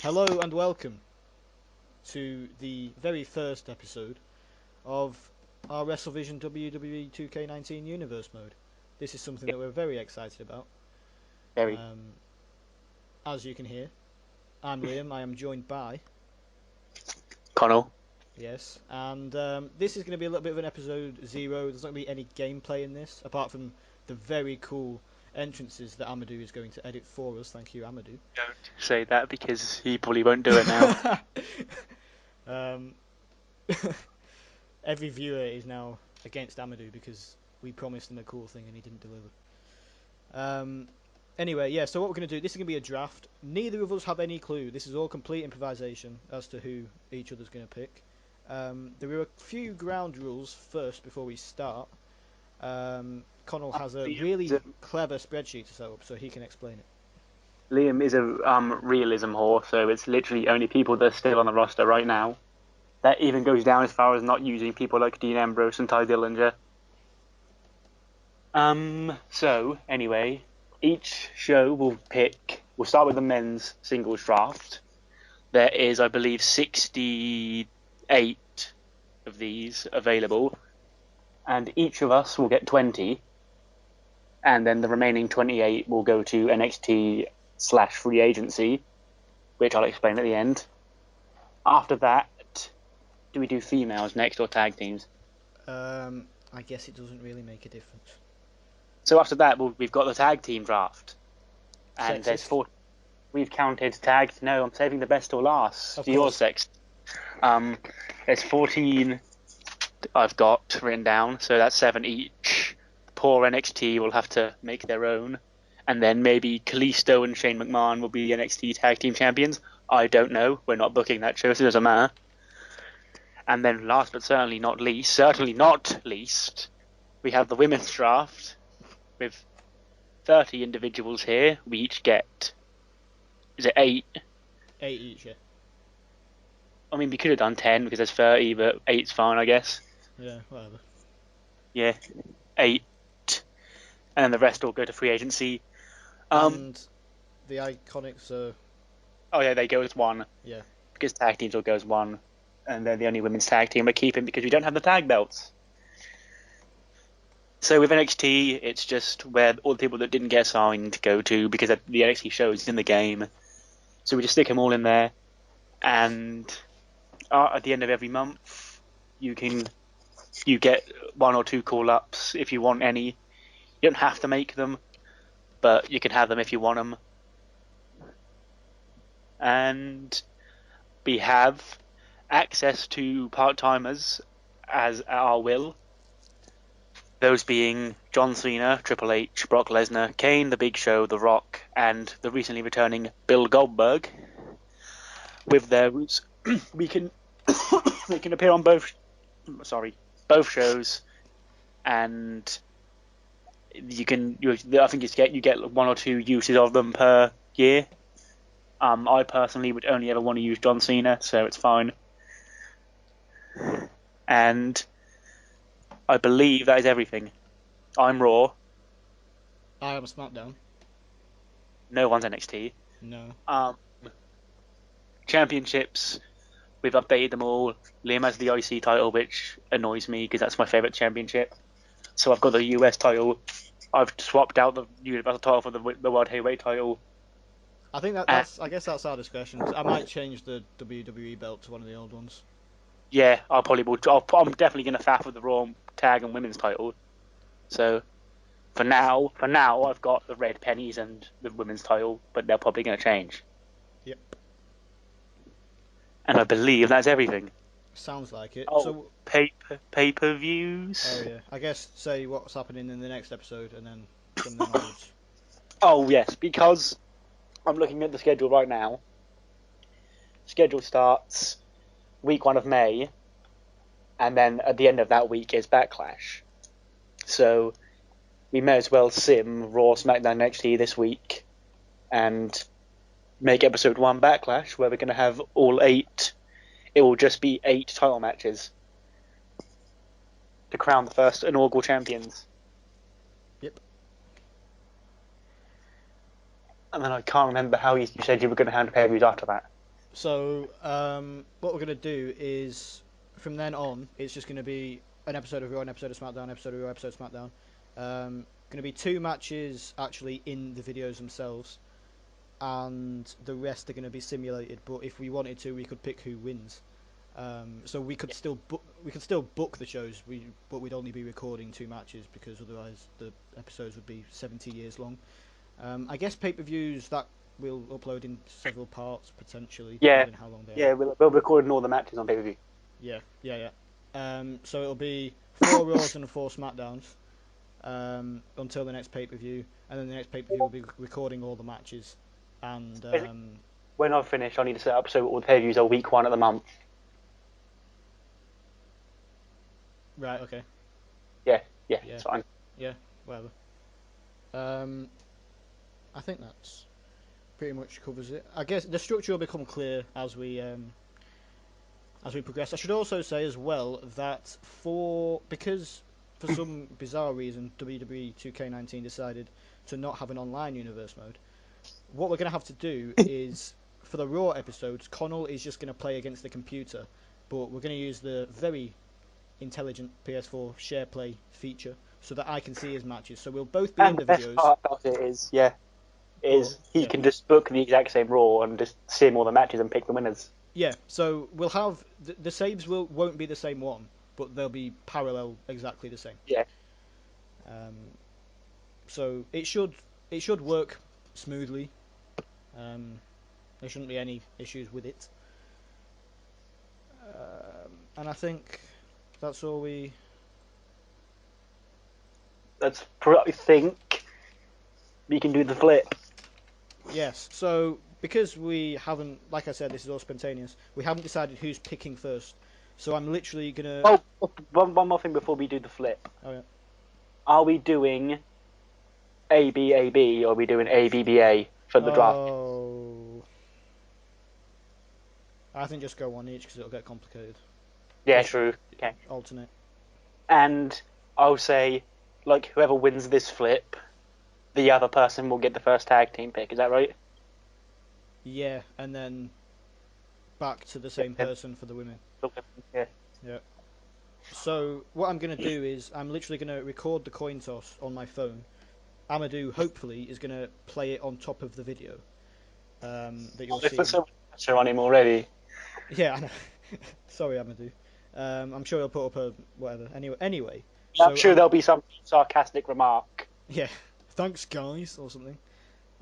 Hello and welcome to the very first episode of our WrestleVision WWE 2K19 Universe mode. This is something that we're very excited about. Very. As you can hear, I'm Liam. I am joined by Connell. Yes, and this is going to be a little bit of an episode 0. There's not going to be any gameplay in this, apart from the very cool entrances that Amadou is going to edit for us. Thank you, Amadou. Don't say that because he probably won't do it now. Every viewer is now against Amadou because we promised him a cool thing and he didn't deliver. Anyway, yeah, so what we're going to do, this is going to be a draft. Neither of us have any clue. This is all complete improvisation as to who each other's going to pick. There are a few ground rules first before we start. Connell has a really clever spreadsheet to set up, so he can explain it. Liam is a realism whore, so it's literally only people that are still on the roster right now. That even goes down as far as not using people like Dean Ambrose and Ty Dillinger. So, anyway, each show will pick... We'll start with the men's singles draft. There is, I believe, 68 of these available. And each of us will get 20. And then the remaining 28 will go to NXT/free agency, which I'll explain at the end. After that, do we do females next or tag teams? I guess it doesn't really make a difference. So after that, we've got the tag team draft. And there's 4. We've counted tagged. No, I'm saving the best till last. For your sex. There's 14 I've got written down, so that's 7 each. Poor NXT will have to make their own. And then maybe Kalisto and Shane McMahon will be the NXT tag team champions. I don't know. We're not booking that show, so it doesn't matter. And then last but certainly not least, we have the women's draft with 30 individuals here. We each get... Is it 8? 8 each, yeah. I mean, we could have done 10 because there's 30, but 8's fine, I guess. Yeah, whatever. Yeah, 8. And then the rest all go to free agency. And the Iconics are... Oh yeah, they go as 1. Yeah. Because tag teams will go as 1. And they're the only women's tag team we're keeping because we don't have the tag belts. So with NXT, it's just where all the people that didn't get signed go to because the NXT show is in the game. So we just stick them all in there. And at the end of every month, you get 1 or 2 call-ups if you want any. You don't have to make them, but you can have them if you want them. And we have access to part-timers as at our will. Those being John Cena, Triple H, Brock Lesnar, Kane, The Big Show, The Rock, and the recently returning Bill Goldberg. With those, we can appear on both shows, and I think you get 1 or 2 uses of them per year. I personally would only ever want to use John Cena, so it's fine. And I believe that is everything. I'm Raw. I am SmackDown. No one's NXT. No. Championships, we've updated them all. Liam has the IC title, which annoys me because that's my favourite championship. So I've got the US title. I've swapped out the Universal title for the World Heavyweight title. I think I guess that's our discretion. I might change the WWE belt to one of the old ones. Yeah, I probably will. I'm definitely going to faff with the Raw Tag and Women's title. So for now, I've got the red pennies and the Women's title, but they're probably going to change. Yep. And I believe that's everything. Sounds like it. Oh, so pay-per-views. Oh yeah. I guess say what's happening in the next episode and then from then onwards. Oh yes, because I'm looking at the schedule right now. Schedule starts week 1 of May, and then at the end of that week is Backlash. So we may as well sim Raw, SmackDown, NXT this week, and make episode 1 Backlash, where we're going to have all 8. It will just be 8 title matches to crown the first inaugural champions. Yep. And then I can't remember how you said you were going to handle pay-per-views after that. So what we're gonna do is from then on, it's just gonna be an episode of Raw, an episode of SmackDown, episode of Raw, episode of SmackDown. Gonna be 2 matches actually in the videos themselves, and the rest are gonna be simulated. But if we wanted to, we could pick who wins. So we could still book the shows, but we'd only be recording 2 matches because otherwise the episodes would be 70 years long. I guess pay-per-views that we'll upload in several parts potentially, depending on how long they are. Yeah, we'll record all the matches on pay-per-view. Yeah. So it'll be 4 Raws and 4 SmackDowns until the next pay-per-view, and then the next pay-per-view will be recording all the matches. And when I've finished, I need to set up so all the pay-per-views are week 1 of the month. right, okay. Yeah, it's fine. Yeah, whatever. I think that's pretty much covers it. I guess the structure will become clear as we progress. I should also say as well that because for some bizarre reason WWE 2K19 decided to not have an online universe mode, what we're going to have to do is for the Raw episodes, Connell is just going to play against the computer, but we're going to use the very intelligent PS4 share play feature so that I can see his matches. So we'll both be in the videos. The best part about it is, he can just book the exact same Raw and just sim all the matches and pick the winners. Yeah, so we'll have the saves won't be the same one, but they'll be parallel, exactly the same. Yeah. So it should work smoothly. There shouldn't be any issues with it. And I think that's all we. I think we can do the flip. Yes. So because we haven't, like I said, this is all spontaneous. We haven't decided who's picking first. So I'm literally gonna. Oh, one more thing before we do the flip. Oh yeah. Are we doing ABAB or are we doing ABBA for the draft? Oh. I think just go one each because it'll get complicated. Yeah, true. Okay. Alternate. And I'll say, like, whoever wins this flip, the other person will get the first tag team pick. Is that right? Yeah, and then back to the same person for the women. Yeah. Yeah. So what I'm going to do is I'm literally going to record the coin toss on my phone. Amadou, hopefully, is going to play it on top of the video that you'll see. Put so much pressure on him already. Yeah, I know. Sorry, Amadou. I'm sure he'll put up a whatever. Anyway. I'm sure there'll be some sarcastic remark. Yeah. Thanks, guys, or something.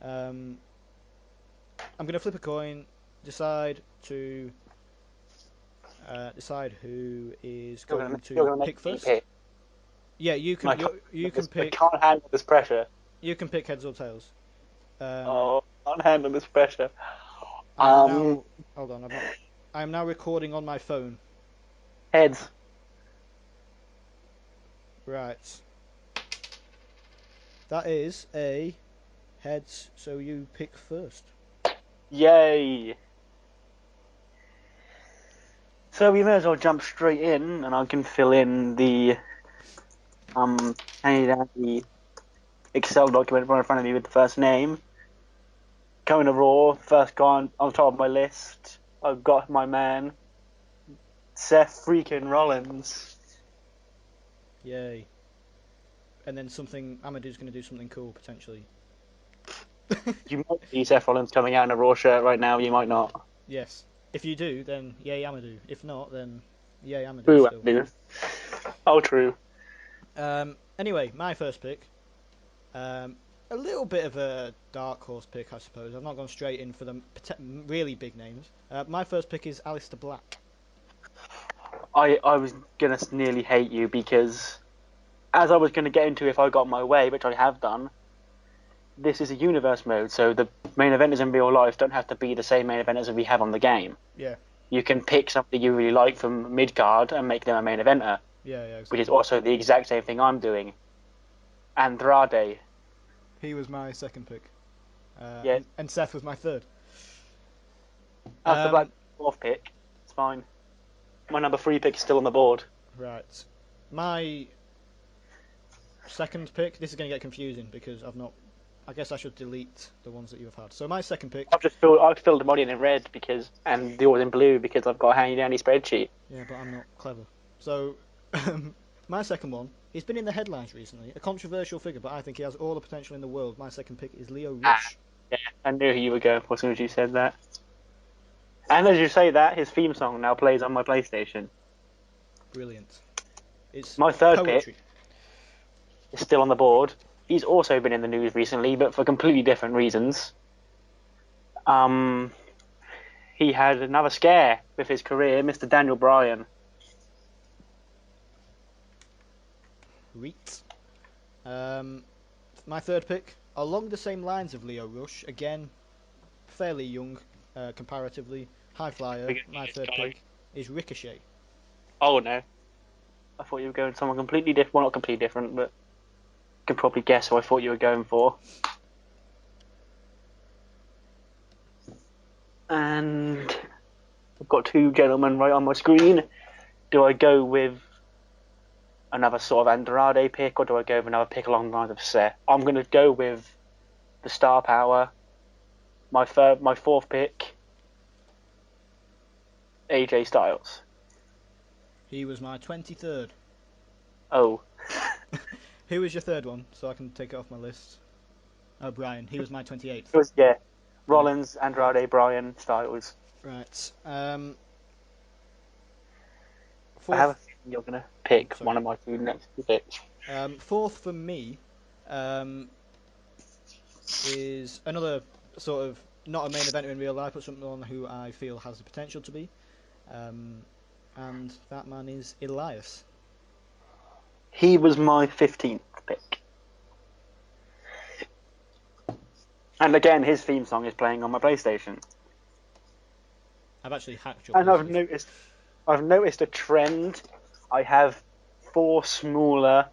I'm going to flip a coin, decide who is going to pick first. Yeah, you can. You can pick. I can't handle this pressure. You can pick heads or tails. I can't handle this pressure. Hold on. I'm now recording on my phone. Heads. Right. That is a heads. So you pick first. Yay! So we may as well jump straight in, and I can fill in the the Excel document right in front of me with the first name. Coming to Raw, first guy on top of my list. I've got my man, Seth freaking Rollins. Yay! And then Amadou's going to do something cool potentially. You might see Seth Rollins coming out in a Raw shirt right now. You might not. Yes. If you do, then yay Amadou. If not, then yay Amadou. Boo Amadou. Oh, true. Anyway, my first pick. A little bit of a dark horse pick, I suppose. I've not gone straight in for the really big names. My first pick is Aleister Black. I was gonna nearly hate you because, as I was gonna get into if I got my way, which I have done, this is a universe mode, so the main eventers in real life don't have to be the same main eventers as we have on the game. Yeah. You can pick somebody you really like from mid-card and make them a main eventer. Yeah, exactly. Which is also the exact same thing I'm doing. Andrade. He was my second pick. Yeah. And Seth was my third. After Black, fourth pick. It's fine. My number 3 pick is still on the board. Right. My second pick, this is going to get confusing because I've not I guess I should delete the ones that you have had. So my second pick. I've filled them all in red and the others in blue because I've got a handy dandy spreadsheet. Yeah, but I'm not clever. So my second one. He's been in the headlines recently. A controversial figure, but I think he has all the potential in the world. My second pick is Lio Rush. Yeah, I knew who you were going for as soon as you said that. And as you say that, his theme song now plays on my PlayStation. Brilliant. It's my third poetry. pick is still on the board. He's also been in the news recently, but for completely different reasons. He had another scare with his career, Mr. Daniel Bryan. Reet. My third pick, along the same lines of Lio Rush, again, fairly young comparatively, high flyer. My third pick is Ricochet. Oh no. I thought you were going someone completely different. Well, not completely different, but you can probably guess who I thought you were going for. And I've got two gentlemen right on my screen. Do I go with another sort of Andrade pick, or do I go with another pick along the lines of Seth? I'm going to go with the star power. My fourth pick, AJ Styles. He was my 23rd. Oh. Who was your third one, so I can take it off my list? Oh, Bryan. He was my 28th. It was, yeah. Rollins, Andrade, Bryan, Styles. Right. I have a feeling you're going to pick one of my two next picks. Fourth for me is another sort of not a main eventer in real life, but someone who I feel has the potential to be. And that man is Elias. He was my 15th pick. And again, his theme song is playing on my PlayStation. I've actually hacked your And PlayStation. I've noticed a trend. I have 4 smaller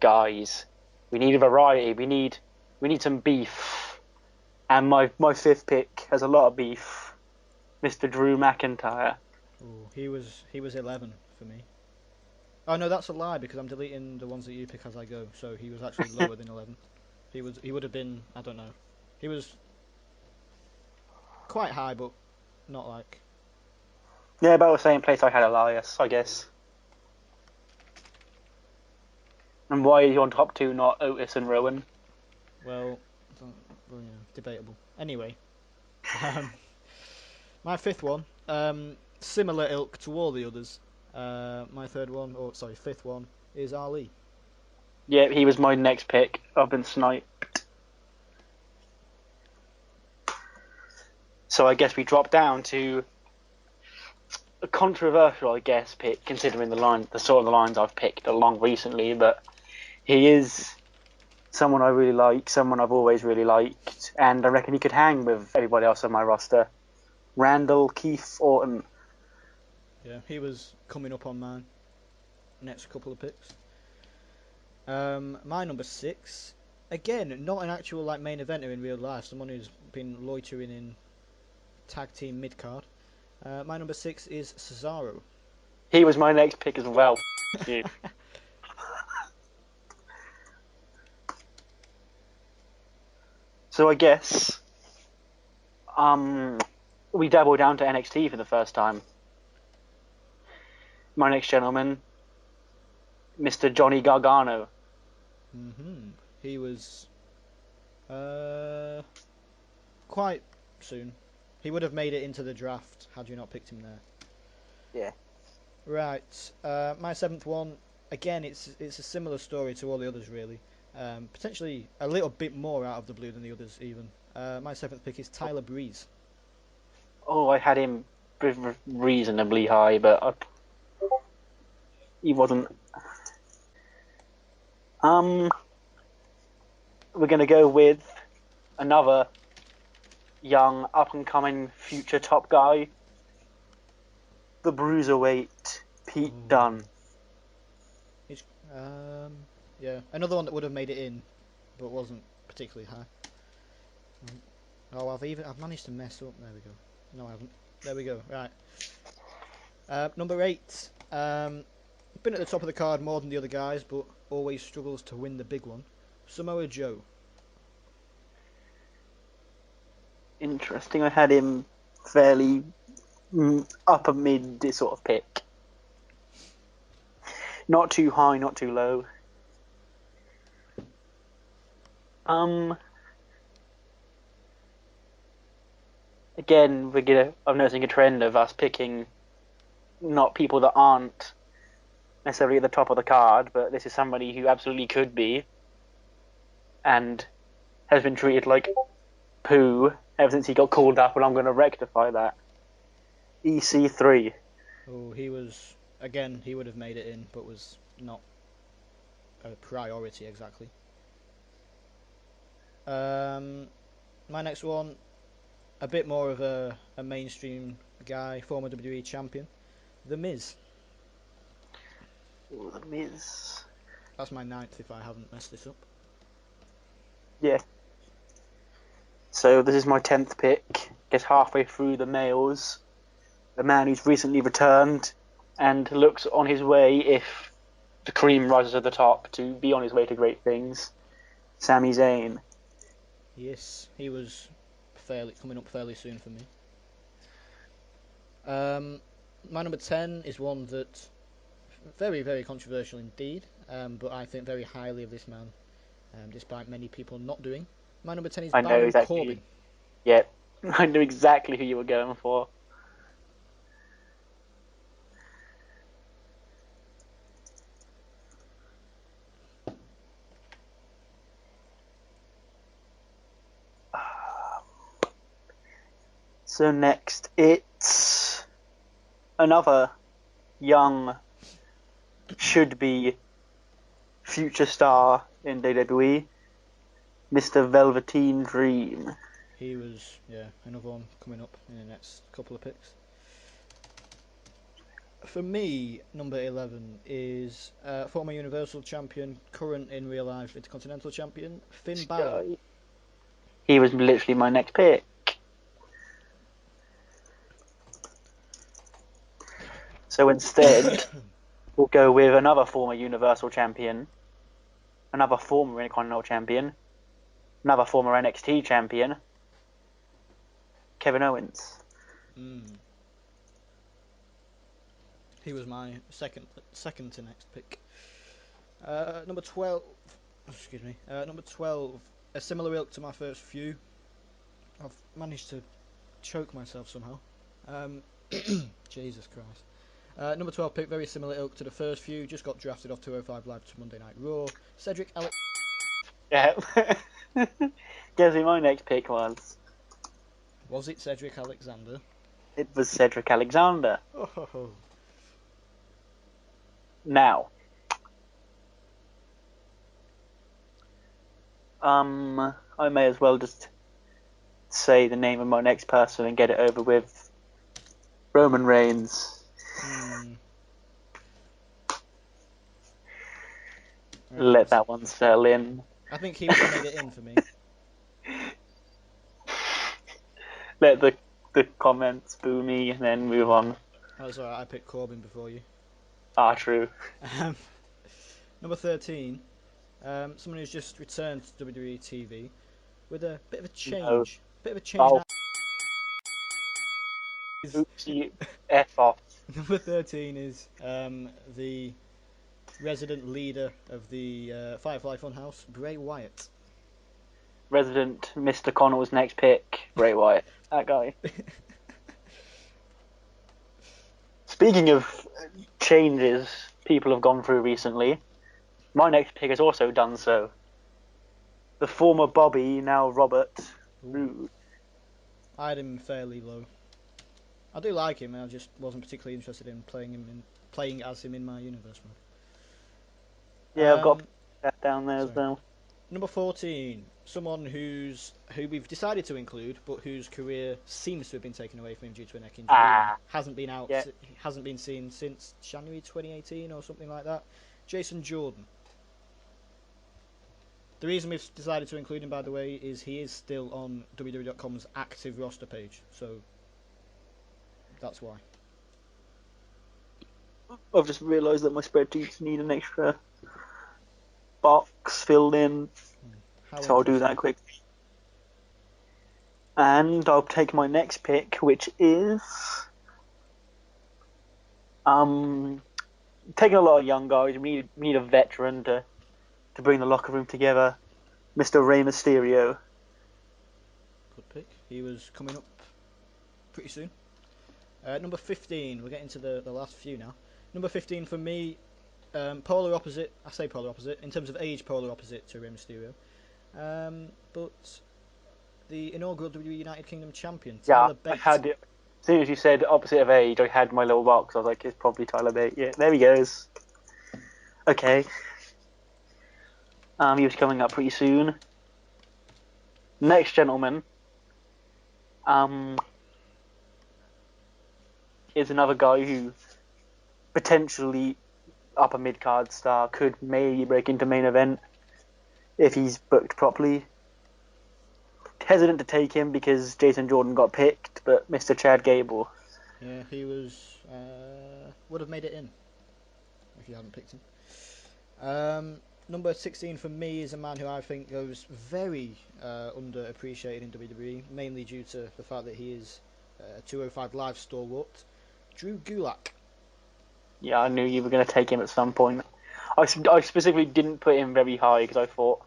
guys. We need a variety. We need some beef. And my 5th pick has a lot of beef. Mr. Drew McIntyre. Ooh, he was 11 for me. Oh no, that's a lie because I'm deleting the ones that you pick as I go. So he was actually lower than 11. He would have been, I don't know. He was quite high, but not like. Yeah, about the same place I had Elias, I guess. And why are you on top 2, not Otis and Rowan? Well, yeah, debatable. Anyway, my 5th one, similar ilk to all the others. My 5th one is Ali. Yeah, he was my next pick. I've been sniped. So I guess we drop down to a controversial, I guess, pick, considering the sort of the lines I've picked along recently, but he is someone I really like, someone I've always really liked, and I reckon he could hang with everybody else on my roster. Randall Keith Orton. Yeah, he was coming up on mine. Next couple of picks. My number 6, again, not an actual like main eventer in real life, someone who's been loitering in tag team mid card. My number 6 is Cesaro. He was my next pick as well. So I guess we dabble down to NXT for the first time. My next gentleman, Mr. Johnny Gargano. He was quite soon. He would have made it into the draft had you not picked him there. Yeah. Right. My 7th one. Again, it's a similar story to all the others really. Potentially a little bit more out of the blue than the others even. My 7th pick is Tyler Breeze. Oh, I had him reasonably high, but he wasn't. We're going to go with another young, up-and-coming future top guy, the Bruiserweight, Pete Dunne. Yeah, another one that would have made it in, but wasn't particularly high. Oh, I've managed to mess up. There we go. No, I haven't. There we go. Right. Number 8. Been at the top of the card more than the other guys, but always struggles to win the big one. Samoa Joe. Interesting. I had him fairly upper mid sort of pick. Not too high, not too low. Again, I'm noticing a trend of us picking not people that aren't necessarily at the top of the card, but this is somebody who absolutely could be, and has been treated like poo ever since he got called up, and I'm going to rectify that. EC3. Oh, he was, again, he would have made it in, but was not a priority exactly. My next one, a bit more of a mainstream guy, former WWE champion, The Miz. Oh, The Miz. That's my 9th if I haven't messed this up. Yeah. So this is my 10th pick. Gets halfway through the males. The man who's recently returned and looks on his way, if the cream rises to the top, to be on his way to great things. Sami Zayn. Yes, he was coming up fairly soon for me. My number 10 is one that very, very controversial indeed, but I think very highly of this man, despite many people not doing. My number 10 is Baron Corbin. Yeah, I knew exactly who you were going for. So next, it's another young, should-be future star in WWE, Mr. Velveteen Dream. He was, another one coming up in the next couple of picks. For me, number 11 is former Universal Champion, current in real life Intercontinental Champion, Finn Balor. He was literally my next pick. So instead, we'll go with another former Universal Champion, another former Intercontinental Champion, another former NXT Champion, Kevin Owens. He was my second to next pick. Number 12. Excuse me. Number 12. A similar ilk to my first few. I've managed to choke myself somehow. Jesus Christ. Number 12 pick, very similar ilk to the first few. Just got drafted off 205 Live to Monday Night Raw. Cedric Alex. Yeah. Guess who my next pick was? Was it Cedric Alexander? It was Cedric Alexander. Oh. Now, I may as well just say the name of my next person and get it over with. Roman Reigns. Let that one settle in. I think he would have made it in for me. Let the comments boo me and then move on. That's alright, I picked Corbin before you. Ah, true. Number 13, someone who's just returned to WWE TV with a bit of a change. No. Bit of a change. Oopsie, F off. Number 13 is the resident leader of the Firefly Funhouse, Bray Wyatt. Resident Mr. Connell's next pick, Bray Wyatt. That guy. Speaking of changes people have gone through recently, my next pick has also done so. The former Bobby, now Robert Roode. I had him fairly low. I do like him, and I just wasn't particularly interested in playing as him in my universe mode. Yeah, I've got that down there as well. Number 14, someone who we've decided to include, but whose career seems to have been taken away from him due to a neck injury. Hasn't been out, hasn't been seen since January 2018 or something like that. Jason Jordan. The reason we've decided to include him, by the way, is he is still on WWE.com's active roster page, so that's why. I've just realised that my spreadsheets need an extra box filled in, so I'll do that quickly. And I'll take my next pick, which is taking a lot of young guys. We need a veteran to bring the locker room together. Mr. Rey Mysterio. Good pick. He was coming up pretty soon. Number 15. We're getting to the last few now. Number 15 for me, polar opposite. I say polar opposite in terms of age, polar opposite to Rey Mysterio. But the inaugural WWE United Kingdom champion, Tyler Bate. I had it. As soon as you said opposite of age, I had my little box. I was like, it's probably Tyler Bate. Yeah, there he goes. Okay. He was coming up pretty soon. Next gentleman, is another guy who potentially upper mid card star, could maybe break into main event if he's booked properly. Hesitant to take him because Jason Jordan got picked, but Mr. Chad Gable. Yeah, he was would have made it in if you hadn't picked him. Number 16 for me is a man who I think goes very underappreciated in WWE, mainly due to the fact that he is a 205 Live stalwart, Drew Gulak. Yeah, I knew you were going to take him at some point. I specifically didn't put him very high because I thought,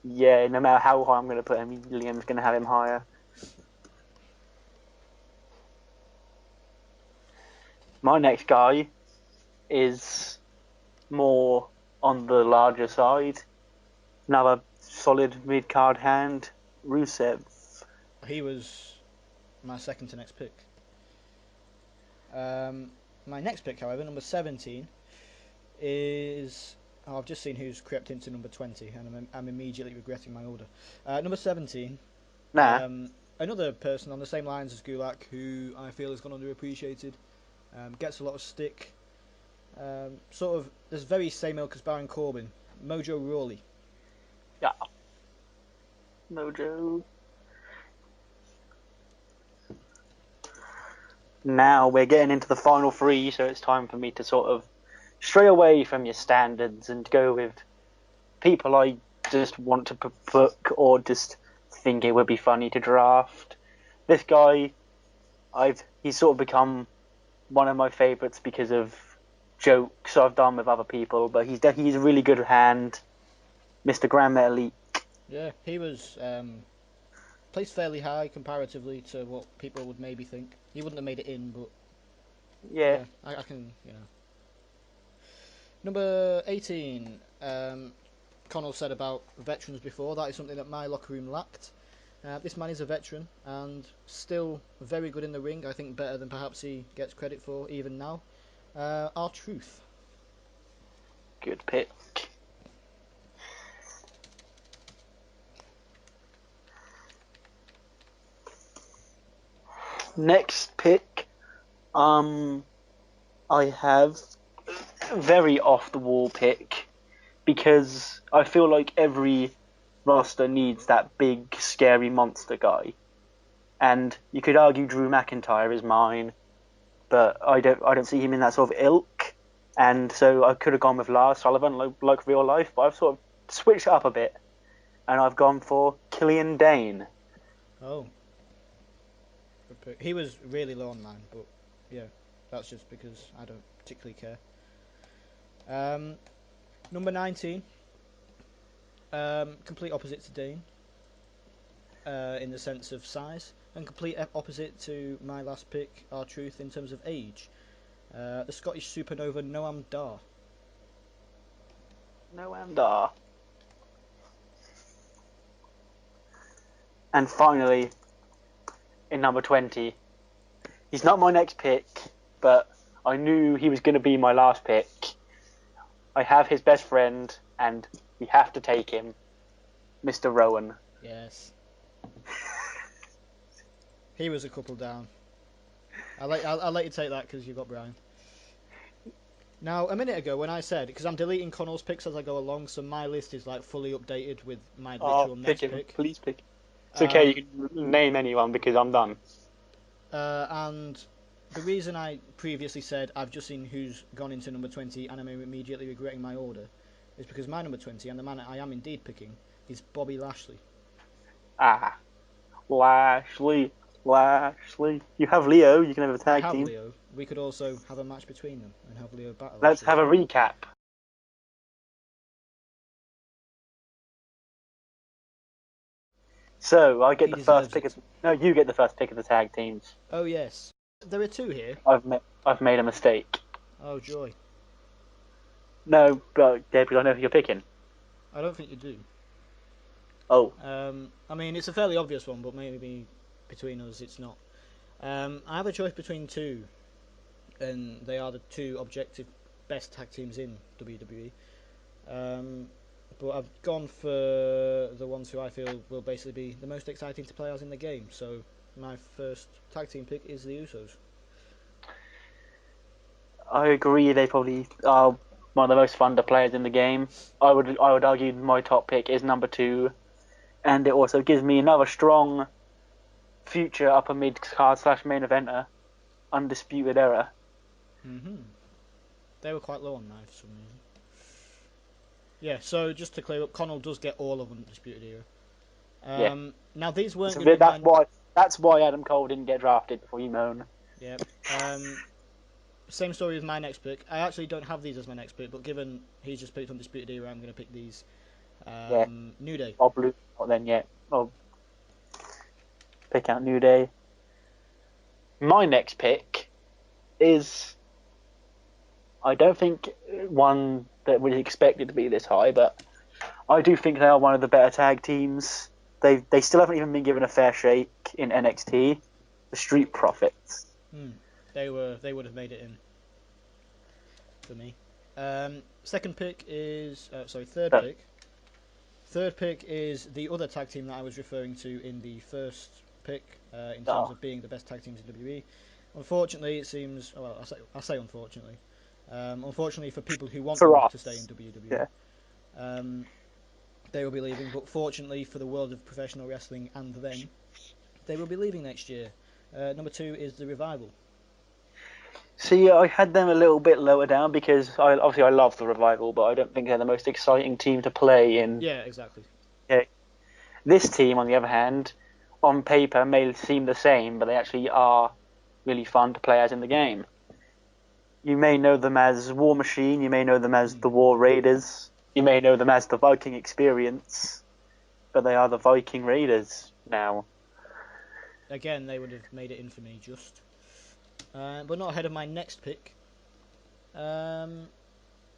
yeah, no matter how high I'm going to put him, Liam's going to have him higher. My next guy is more on the larger side. Another solid mid-card hand, Rusev. He was my second to next pick. My next pick, however, number 17, is... Oh, I've just seen who's crept into number 20, and I'm immediately regretting my order. Number 17, another person on the same lines as Gulak, who I feel has gone underappreciated, gets a lot of stick. Sort of, there's very same ilk as Baron Corbin, Mojo Rawley. Yeah. Mojo. Now we're getting into the final three, so it's time for me to sort of stray away from your standards and go with people I just want to book or just think it would be funny to draft. This guy, he's sort of become one of my favourites because of jokes I've done with other people, but he's a really good hand, Mr. Grand Metalik. Yeah, he was placed fairly high comparatively to what people would maybe think. He wouldn't have made it in, but yeah I can, Number 18, Connell said about veterans before. That is something that my locker room lacked. This man is a veteran and still very good in the ring. I think better than perhaps he gets credit for even now. R-Truth. Good pick. Next pick, I have a very off the wall pick because I feel like every roster needs that big scary monster guy, and you could argue Drew McIntyre is mine, but I don't see him in that sort of ilk, and so I could have gone with Lars Sullivan like real life, but I've sort of switched it up a bit, and I've gone for Killian Dane. Oh. He was really low on mine, but yeah, that's just because I don't particularly care. Number 19, complete opposite to Dane in the sense of size, and complete opposite to my last pick, R-Truth, in terms of age. The Scottish supernova Noam Dar. Noam Dar. And finally, in number 20, he's not my next pick, but I knew he was going to be my last pick. I have his best friend, and we have to take him, Mr. Rowan. Yes. He was a couple down. I'll let you take that because you got Brian. Now, a minute ago when I said, because I'm deleting Connell's picks as I go along, so my list is like fully updated with my literal next pick. Please pick. It's okay, you can name anyone because I'm done. And the reason I previously said I've just seen who's gone into number 20 and I'm immediately regretting my order is because my number 20, and the man I am indeed picking, is Bobby Lashley. Lashley. You have Leo. You can have a I tag have team. Leo. We could also have a match between them and have Leo battle. Let's have a recap. So I get the first pick. No, you get the first pick of the tag teams. Oh yes, there are two here. I've made a mistake. Oh joy. No, but Gabriel, I know who you're picking. I don't think you do. Oh. I mean, it's a fairly obvious one, but maybe between us it's not. I have a choice between two, and they are the two objective best tag teams in WWE. But I've gone for the ones who I feel will basically be the most exciting to play as in the game. So my first tag team pick is the Usos. I agree. They probably are one of the most fun to players in the game. I would argue my top pick is number 2, and it also gives me another strong future upper mid card / main eventer, Undisputed Era. They were quite low on knife for some reason. Yeah, so just to clear up, Connell does get all of Undisputed Era. Yeah. Now these weren't So going to be that's why Adam Cole didn't get drafted, before you moan. Yeah. Same story with my next pick. I actually don't have these as my next pick, but given he's just picked Undisputed Era, I'm going to pick these. New Day. I'll blue out then, yeah. I'll pick out New Day. My next pick is, I don't think one that was expected to be this high, but I do think they are one of the better tag teams. They still haven't even been given a fair shake in NXT. The Street Profits. They would have made it in for me. Second pick is third pick. Third pick is the other tag team that I was referring to in the first pick in terms of being the best tag teams in WWE. Unfortunately, it seems. Well, I say unfortunately. Unfortunately for people who want them to stay in WWE, they will be leaving. But fortunately for the world of professional wrestling and them, they will be leaving next year. Number 2 is the Revival. See, I had them a little bit lower down because I love the Revival, but I don't think they're the most exciting team to play in. Yeah, exactly. Yeah. This team, on the other hand, on paper may seem the same, but they actually are really fun to play as in the game. You may know them as War Machine, you may know them as the War Raiders, you may know them as the Viking Experience, but they are the Viking Raiders now. Again, they would have made it in for me just. But not ahead of my next pick,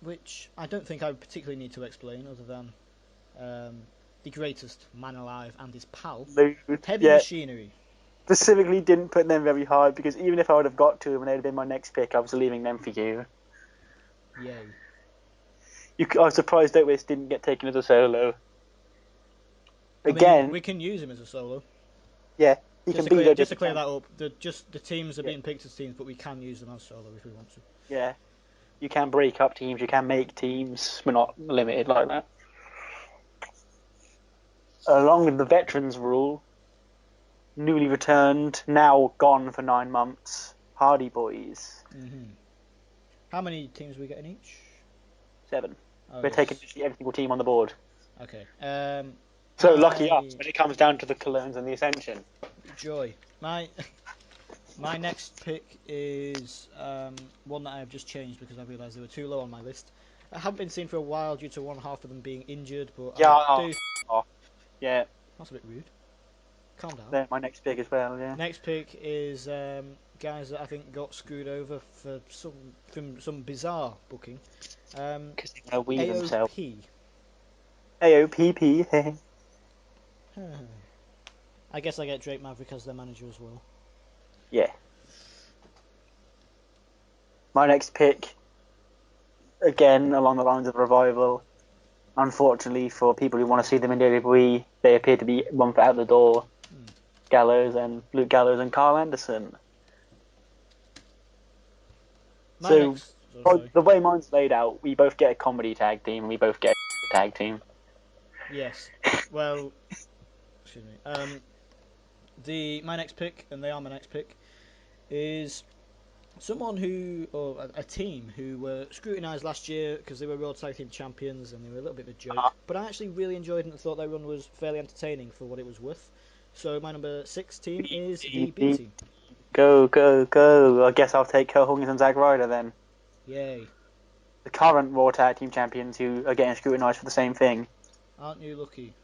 which I don't think I particularly need to explain other than the greatest man alive and his pal, Heavy Machinery. Specifically didn't put them very high because even if I would have got to them and they'd have been my next pick, I was leaving them for you. Yay. I was surprised that Otis didn't get taken as a solo. Again, we can use him as a solo. Yeah. Just to clear that up, the teams are being picked as teams, but we can use them as solo if we want to. Yeah, you can break up teams, you can make teams. We're not limited like that. Along with the veterans rule, newly returned, now gone for 9 months, Hardy Boys. How many teams are we getting each? 7. We're taking every single team on the board. Okay. So lucky us when it comes down to the Colognes and the Ascension. Joy. My next pick is one that I have just changed because I realised they were too low on my list. I haven't been seen for a while due to one half of them being injured, but yeah. That's a bit rude. Calm down. They're my next pick as well, yeah. Next pick is guys that I think got screwed over for some bizarre booking. Because they want to weave themselves. AOPP. I guess I get Drake Maverick as their manager as well. Yeah. My next pick, again along the lines of Revival. Unfortunately for people who want to see them in WWE, they appear to be one foot out the door. Luke Gallows and Carl Anderson. The way mine's laid out, we both get a comedy tag team and we both get a tag team. Yes. Well, excuse me. My next pick, and they are my next pick, is someone a team who were scrutinised last year because they were World Tag Team Champions and they were a little bit of a joke. But I actually really enjoyed it and thought their run was fairly entertaining for what it was worth. So my number 6 team is the B team. Go, go, go. I guess I'll take Curt Hawkins and Zack Ryder then. Yay. The current Raw Tag Team Champions who are getting scrutinised for the same thing. Aren't you lucky?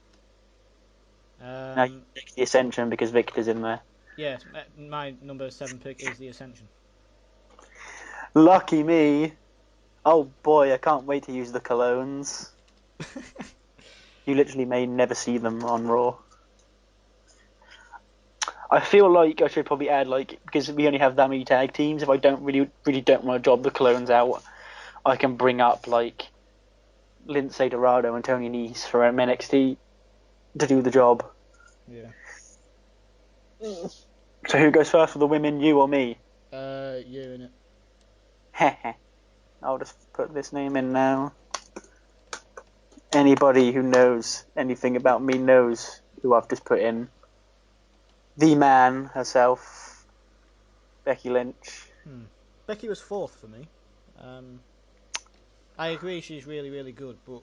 Now you take the Ascension because Victor's in there. Yeah, my number 7 pick is the Ascension. Lucky me. Oh boy, I can't wait to use the colognes. You literally may never see them on Raw. I feel like I should probably add, like, because we only have that many tag teams, if I don't really don't want to job the colognes out, I can bring up, like, Lindsay Dorado and Tony Nese for NXT to do the job. Yeah. So who goes first for the women, you or me? You, innit? Heh. I'll just put this name in now. Anybody who knows anything about me knows who I've just put in. The man herself, Becky Lynch. Becky was 4th for me. I agree she's really, really good, but...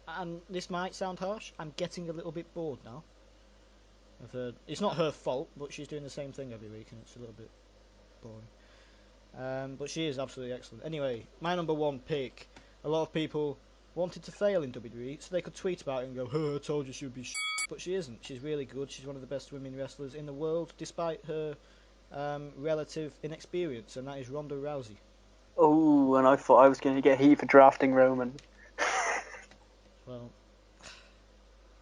And this might sound harsh, I'm getting a little bit bored now. It's not her fault, but she's doing the same thing every week, and it's a little bit boring. But she is absolutely excellent. Anyway, my number 1 pick, a lot of people wanted to fail in WWE, so they could tweet about it and go, I told you she would be but she isn't. She's really good. She's one of the best women wrestlers in the world, despite her relative inexperience, and that is Ronda Rousey. Oh, and I thought I was going to get heat for drafting Roman. Well,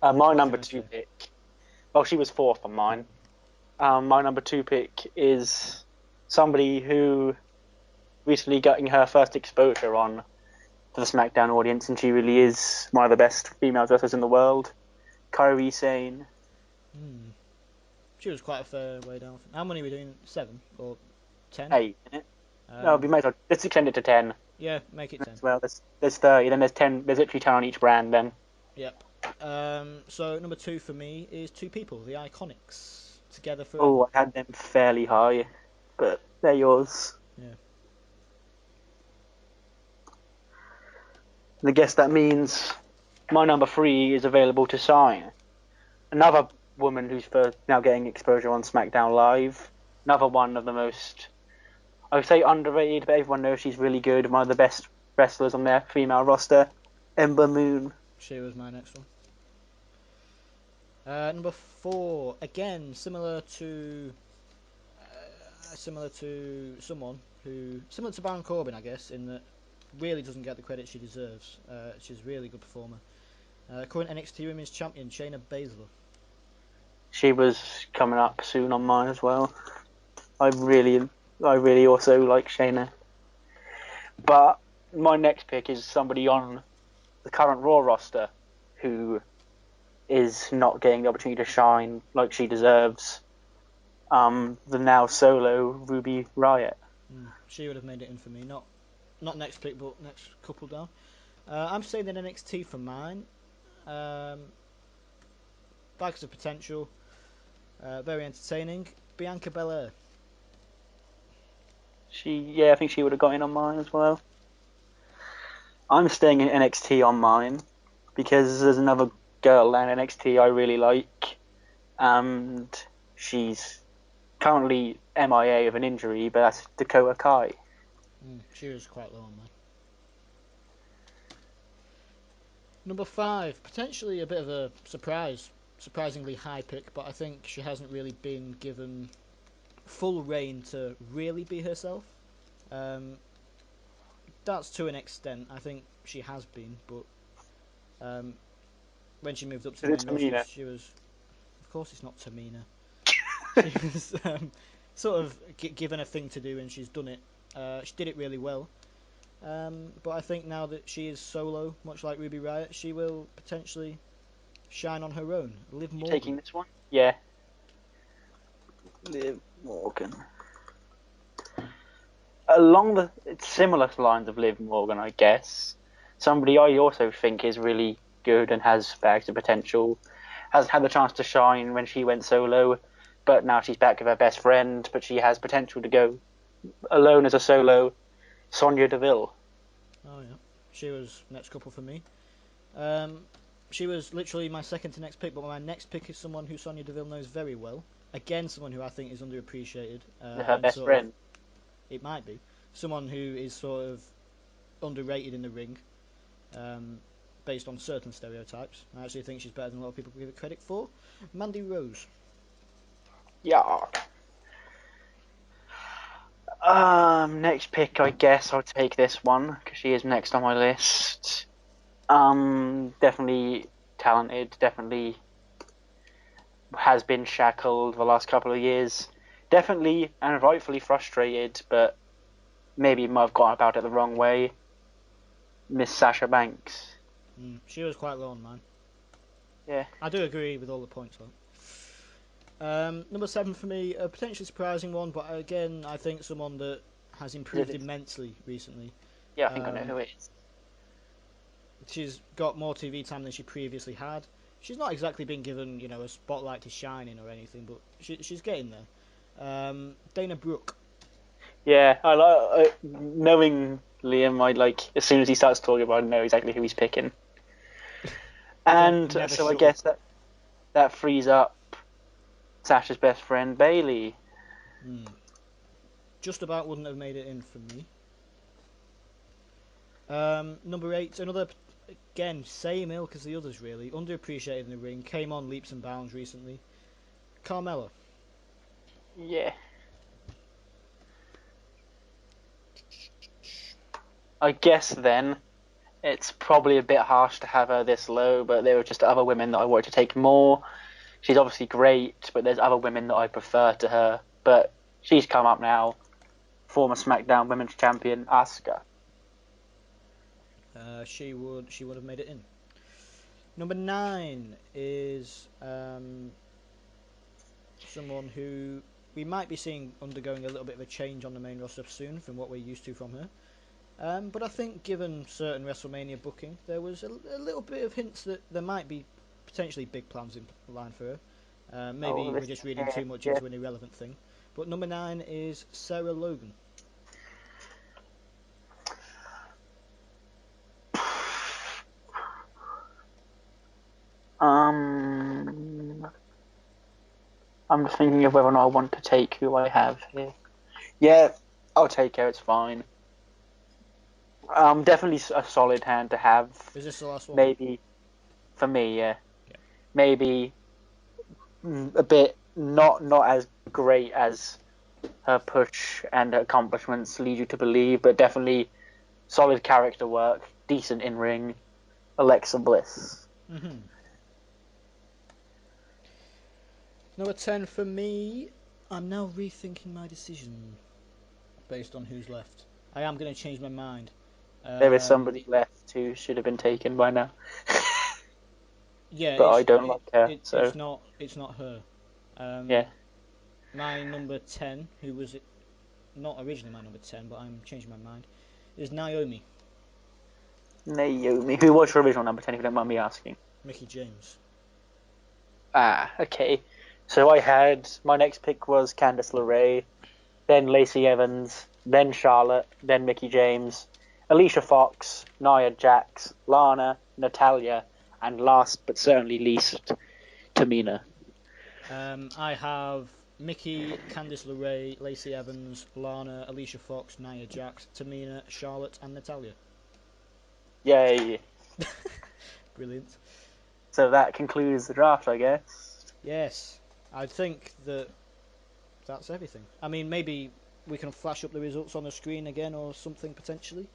my number 2 pick. Well, she was 4th on mine. My number 2 pick is somebody who recently getting her first exposure on to the SmackDown audience, and she really is one of the best female wrestlers in the world. Kairi Sane. She was quite a fair way down. How many are we doing? 7 or 10? 8, isn't it? No, we might. Let's extend it to 10. Yeah, make it 10. Well, there's 30. Then there's 10. There's literally 10 on each brand. Then. Yep. So number 2 for me is 2 people, the Iconics, together forever. Oh, I had them fairly high, but they're yours. Yeah. And I guess that means my number 3 is available to sign. Another woman who's now getting exposure on SmackDown Live. Another one of the most, I would say, underrated, but everyone knows she's really good. One of the best wrestlers on their female roster, Ember Moon. She was my next one. Number 4, again, similar to someone who, similar to Baron Corbin, I guess, in that really doesn't get the credit she deserves. She's a really good performer. Current NXT Women's Champion, Shayna Baszler. She was coming up soon on mine as well. I really also like Shayna. But my next pick is somebody on the current Raw roster who is not getting the opportunity to shine like she deserves. The now solo Ruby Riott. She would have made it in for me. Not next pick, but next couple down. I'm saying that NXT for mine. Bags of potential. Very entertaining. Bianca Belair. I think she would have got in on mine as well. I'm staying in NXT on mine because there's another girl in NXT I really like, and she's currently MIA of an injury, but that's Dakota Kai. She was quite low on mine. Number 5, potentially a bit of a surprisingly high pick, but I think she hasn't really been given full reign to really be herself. That's to an extent. I think she has been, but when she moved up to the main roster, she was... Of course it's not Tamina. She was sort of given a thing to do, and she's done it. She did it really well. But I think now that she is solo, much like Ruby Riott, she will potentially shine on her own. Liv Morgan. Taking this one? Yeah. Liv Morgan. Along the similar lines of Liv Morgan, I guess, somebody I also think is really good and has bags of potential, has had the chance to shine when she went solo, but now she's back with her best friend, but she has potential to go alone as a solo, Sonya Deville. Oh yeah, she was next couple for me. she was literally my second to next pick, but my next pick is someone who Sonya Deville knows very well. Again, someone who I think is underappreciated. Her best friend. It might be. Someone who is sort of underrated in the ring, based on certain stereotypes. I actually think she's better than a lot of people give it credit for. Mandy Rose. Yeah. Next pick, I guess I'll take this one because she is next on my list. Definitely talented. Definitely has been shackled the last couple of years. Definitely and rightfully frustrated, but maybe might have gone about it the wrong way. Miss Sasha Banks. She was quite low on mine. Yeah. I do agree with all the points though. Number 7 for me, a potentially surprising one, but again, I think someone that has improved immensely recently. Yeah, I think I know who it is. She's got more TV time than she previously had. She's not exactly been given, a spotlight to shine in or anything, but she's getting there. Dana Brooke. Yeah, I like knowing Liam. I like as soon as he starts talking about it, I know exactly who he's picking. And so I guess that frees up Sasha's best friend Bailey. Just about wouldn't have made it in for me. Number 8, another, again, same ilk as the others really, underappreciated in the ring, came on leaps and bounds recently. Carmella. Yeah. I guess then it's probably a bit harsh to have her this low, but there were just other women that I wanted to take more. She's obviously great, but there's other women that I prefer to her. But she's come up now. Former SmackDown Women's Champion Asuka. She would have made it in. Number 9 is someone who we might be seeing undergoing a little bit of a change on the main roster soon from what we're used to from her. But I think given certain WrestleMania booking, there was a little bit of hints that there might be potentially big plans in line for her. Maybe we're just reading too much into an irrelevant thing. But number 9 is Sarah Logan. I'm just thinking of whether or not I want to take who I have here. Yeah, I'll take her. It's fine. Definitely a solid hand to have. Is this the last one? Maybe for me, yeah. Maybe a bit not as great as her push and her accomplishments lead you to believe, but definitely solid character work, decent in ring. Alexa Bliss. Number 10 for me. I'm now rethinking my decision based on who's left. I am going to change my mind. There is somebody left who should have been taken by now. Yeah, but I don't like her. It's not her. Yeah. My number 10, who was not originally my number 10, but I'm changing my mind, is Naomi. Naomi. Who was your original number 10, if you don't mind me asking? Mickie James. Ah, okay. So my next pick was Candice LeRae, then Lacey Evans, then Charlotte, then Mickie James, Alicia Fox, Nia Jax, Lana, Natalya, and last but certainly least, Tamina. I have Mickie, Candice LeRae, Lacey Evans, Lana, Alicia Fox, Nia Jax, Tamina, Charlotte, and Natalya. Yay. Brilliant. So that concludes the draft, I guess. Yes. I think that's everything. I mean, maybe we can flash up the results on the screen again or something potentially.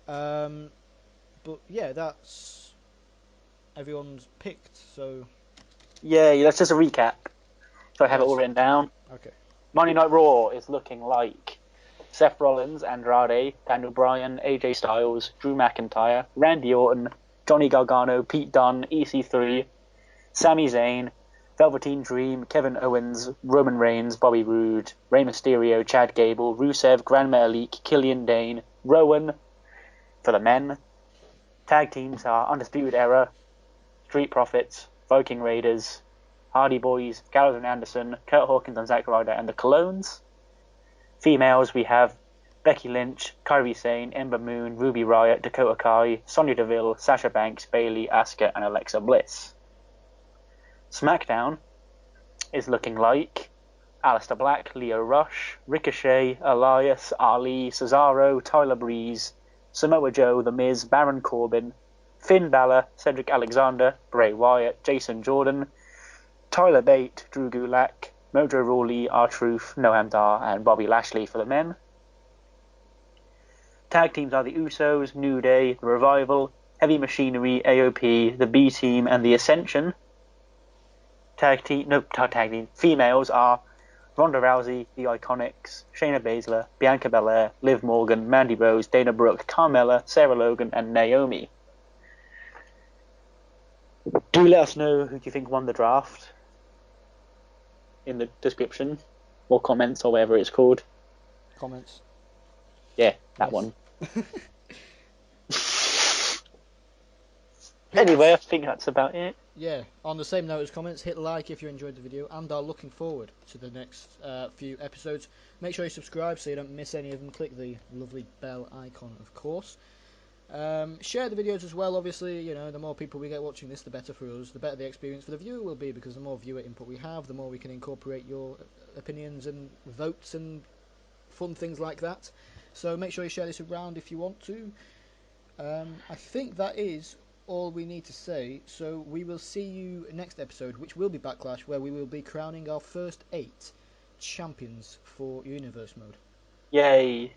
But yeah, that's everyone's picked. So yeah, that's just a recap. So I have it all written down. Okay. Monday Night Raw is looking like Seth Rollins, Andrade, Daniel Bryan, AJ Styles, Drew McIntyre, Randy Orton, Johnny Gargano, Pete Dunne, EC3, Sami Zayn, Velveteen Dream, Kevin Owens, Roman Reigns, Bobby Roode, Rey Mysterio, Chad Gable, Rusev, Grand Metalik, Killian Dane, Rowan for the men. Tag teams are Undisputed Era, Street Profits, Viking Raiders, Hardy Boys, Gallows and Anderson, Kurt Hawkins and Zack Ryder, and the Colognes. Females, we have Becky Lynch, Kairi Sane, Ember Moon, Ruby Riott, Dakota Kai, Sonya Deville, Sasha Banks, Bayley, Asuka, and Alexa Bliss. SmackDown is looking like Aleister Black, Lio Rush, Ricochet, Elias, Ali, Cesaro, Tyler Breeze, Samoa Joe, The Miz, Baron Corbin, Finn Balor, Cedric Alexander, Bray Wyatt, Jason Jordan, Tyler Bate, Drew Gulak, Mojo Rawley, R-Truth, Noam Dar, and Bobby Lashley for the men. Tag teams are the Usos, New Day, The Revival, Heavy Machinery, AOP, the B-Team, and the Ascension. Females are Ronda Rousey, The Iconics, Shayna Baszler, Bianca Belair, Liv Morgan, Mandy Rose, Dana Brooke, Carmella, Sarah Logan, and Naomi. Do let us know who you think won the draft in the description, or comments, or whatever it's called. Comments. Yeah, that one. Anyway, I think that's about it. Yeah, on the same note as comments, hit like if you enjoyed the video and are looking forward to the next few episodes. Make sure you subscribe so you don't miss any of them. Click the lovely bell icon, of course. Share the videos as well, obviously. You know, the more people we get watching this, the better for us, the better the experience for the viewer will be, because the more viewer input we have, the more we can incorporate your opinions and votes and fun things like that. So make sure you share this around if you want to. I think that is all we need to say, so we will see you next episode, which will be Backlash, where we will be crowning our first 8 champions for Universe Mode. Yay!